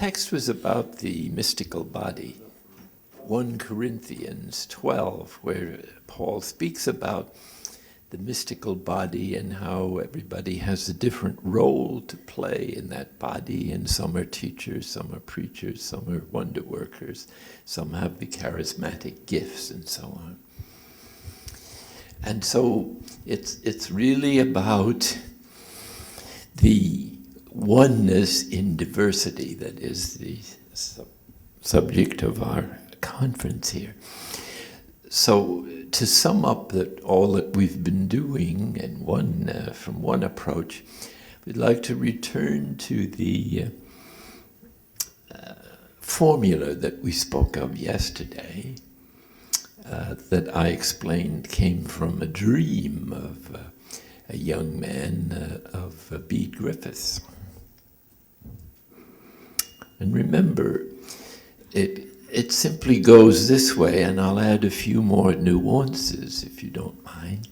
text was about the mystical body, 1 Corinthians 12, where Paul speaks about the mystical body and how everybody has a different role to play in that body, and some are teachers, some are preachers, some are wonder workers, some have the charismatic gifts, and so on. And so it's really about the oneness in diversity that is the subject of our conference here. So to sum up that all that we've been doing in from one approach, we'd like to return to the formula that we spoke of yesterday, that I explained came from a dream of a young man of Bede Griffiths. And remember, it simply goes this way, and I'll add a few more nuances, if you don't mind,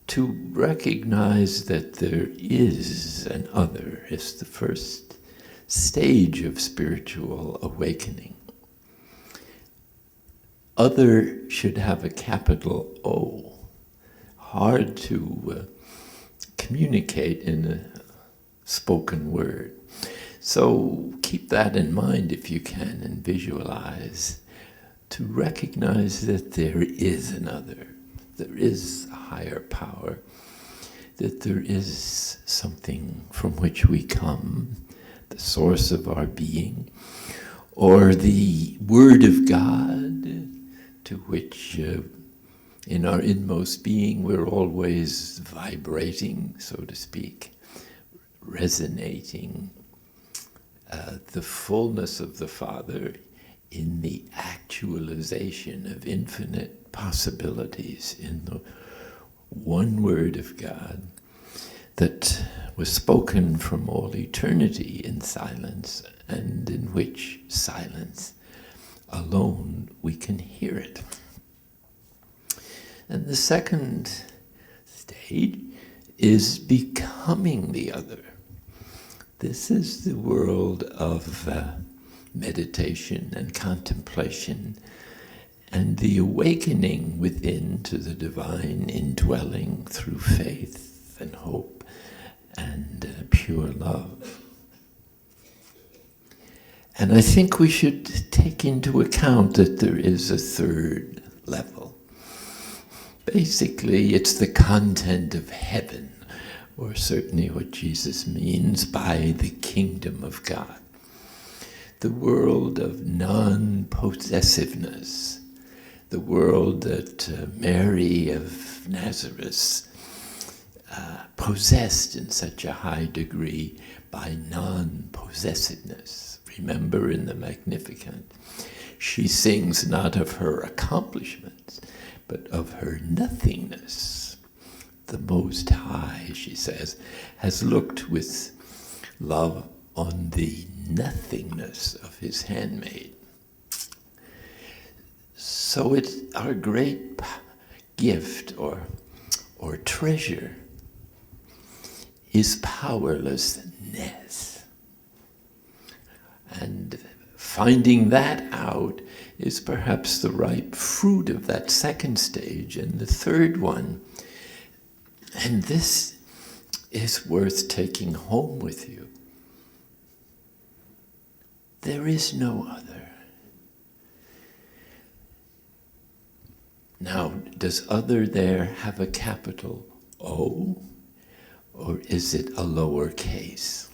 to recognize that there is an other is the first stage of spiritual awakening. Other should have a capital O, hard to communicate in a spoken word. So keep that in mind if you can, and visualize, to recognize that there is another, there is a higher power, that there is something from which we come, the source of our being, or the Word of God, to which in our inmost being we're always vibrating, so to speak, resonating, the fullness of the Father in the actualization of infinite possibilities in the one Word of God that was spoken from all eternity in silence, and in which silence alone we can hear it. And the second stage is becoming the other. This is the world of meditation and contemplation, and the awakening within to the divine indwelling through faith and hope and pure love. And I think we should take into account that there is a third level. Basically, it's the content of heaven, or certainly what Jesus means by the kingdom of God. The world of non-possessiveness, the world that Mary of Nazareth possessed in such a high degree by non-possessiveness. Remember in the Magnificat, she sings not of her accomplishments, but of her nothingness. The Most High, she says, has looked with love on the nothingness of his handmaid. So it's our great gift or treasure is powerlessness. And finding that out is perhaps the ripe fruit of that second stage. And the third one, and this is worth taking home with you, there is no other. Now, does other there have a capital O, or is it a lowercase?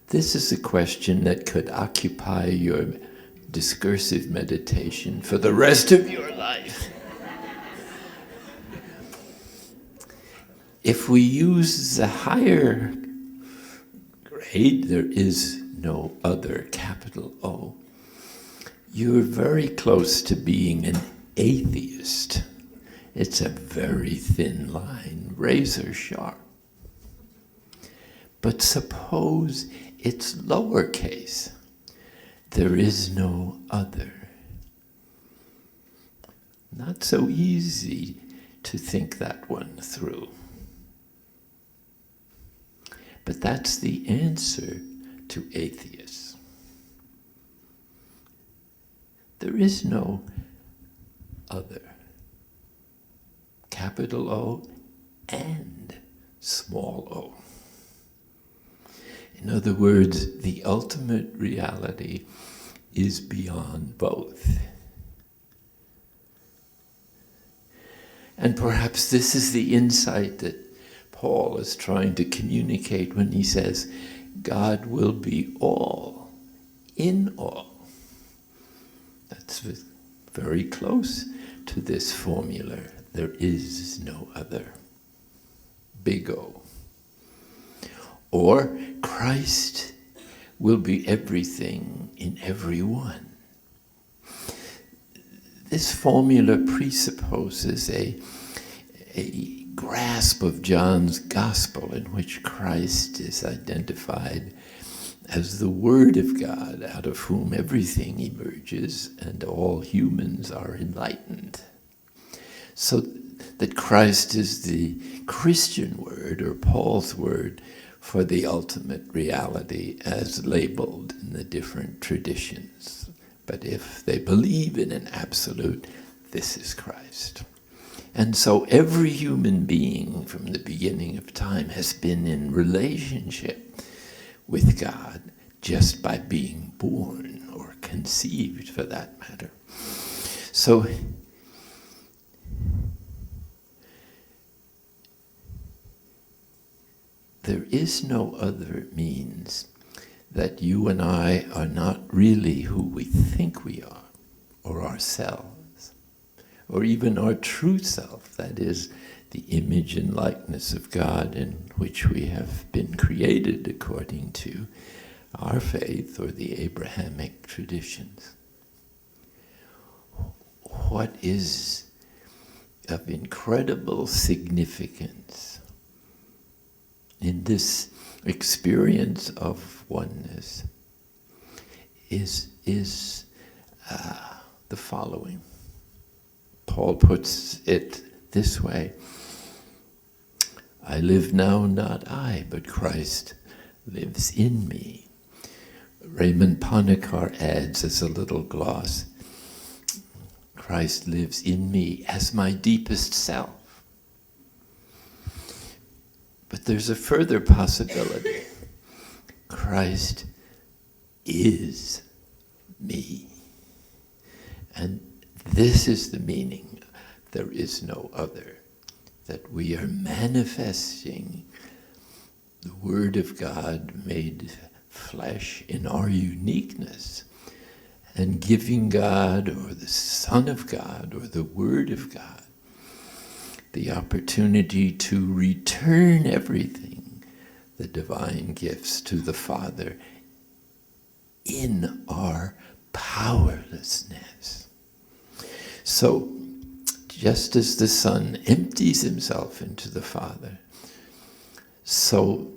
This is a question that could occupy your discursive meditation for the rest of your life. If we use the higher grade, there is no other, capital O, you're very close to being an atheist. It's a very thin line, razor sharp. But suppose it's lowercase. There is no other. Not so easy to think that one through. But that's the answer to atheists. There is no other. Capital O and small o. In other words, the ultimate reality is beyond both. And perhaps this is the insight that Paul is trying to communicate when he says, God will be all, in all. That's very close to this formula. There is no other. Big O. Or Christ will be everything in everyone. This formula presupposes a grasp of John's Gospel in which Christ is identified as the Word of God, out of whom everything emerges and all humans are enlightened. So that Christ is the Christian word, or Paul's word, for the ultimate reality as labeled in the different traditions. But if they believe in an absolute, this is Christ. And so every human being from the beginning of time has been in relationship with God just by being born, or conceived for that matter. So there is no other means that you and I are not really who we think we are, or ourselves, or even our true self, that is, the image and likeness of God in which we have been created according to our faith or the Abrahamic traditions. What is of incredible significance in this experience of oneness is the following. Paul puts it this way: I live now, not I, but Christ lives in me. Raymond Ponekar adds as a little gloss, Christ lives in me as my deepest self. But there's a further possibility. Christ is me. And this is the meaning. There is no other. That we are manifesting the Word of God made flesh in our uniqueness, and giving God, or the Son of God, or the Word of God, the opportunity to return everything, the divine gifts, to the Father in our powerlessness. So, just as the Son empties himself into the Father, so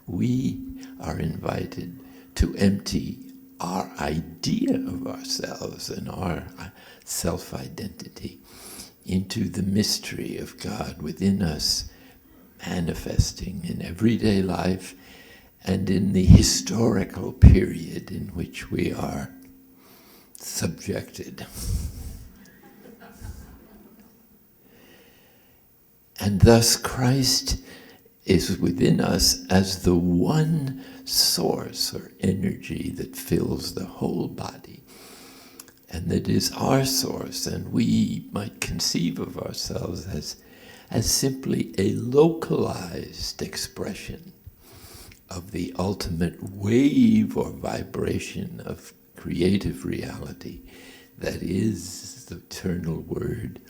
we are invited to empty our idea of ourselves and our self-identity into the mystery of God within us, manifesting in everyday life and in the historical period in which we are subjected. And thus Christ is within us as the one source or energy that fills the whole body, and that is our source, and we might conceive of ourselves as simply a localized expression of the ultimate wave or vibration of creative reality that is the eternal Word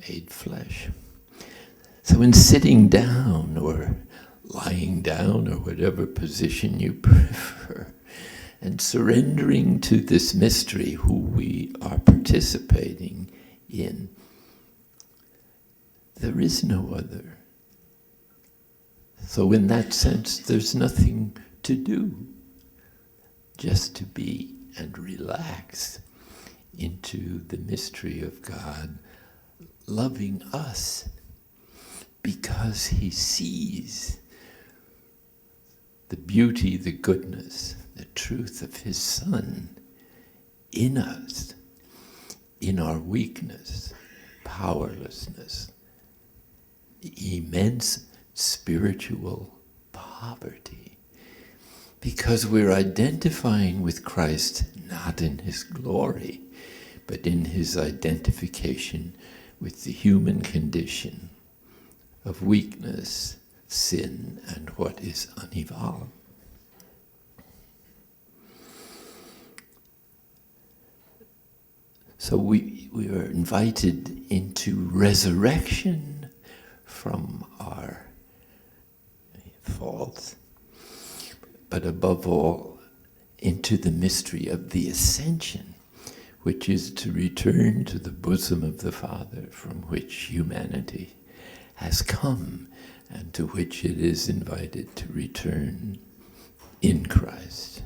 made flesh. So in sitting down or lying down or whatever position you prefer, and surrendering to this mystery who we are participating in, there is no other. So in that sense, there's nothing to do, just to be and relax into the mystery of God loving us, because he sees the beauty, the goodness, the truth of his Son in us, in our weakness, powerlessness, immense spiritual poverty, because we're identifying with Christ not in his glory, but in his identification with the human condition of weakness, sin, and what is unevolved. So we are invited into resurrection from our faults, but above all, into the mystery of the ascension, which is to return to the bosom of the Father, from which humanity has come and to which it is invited to return in Christ.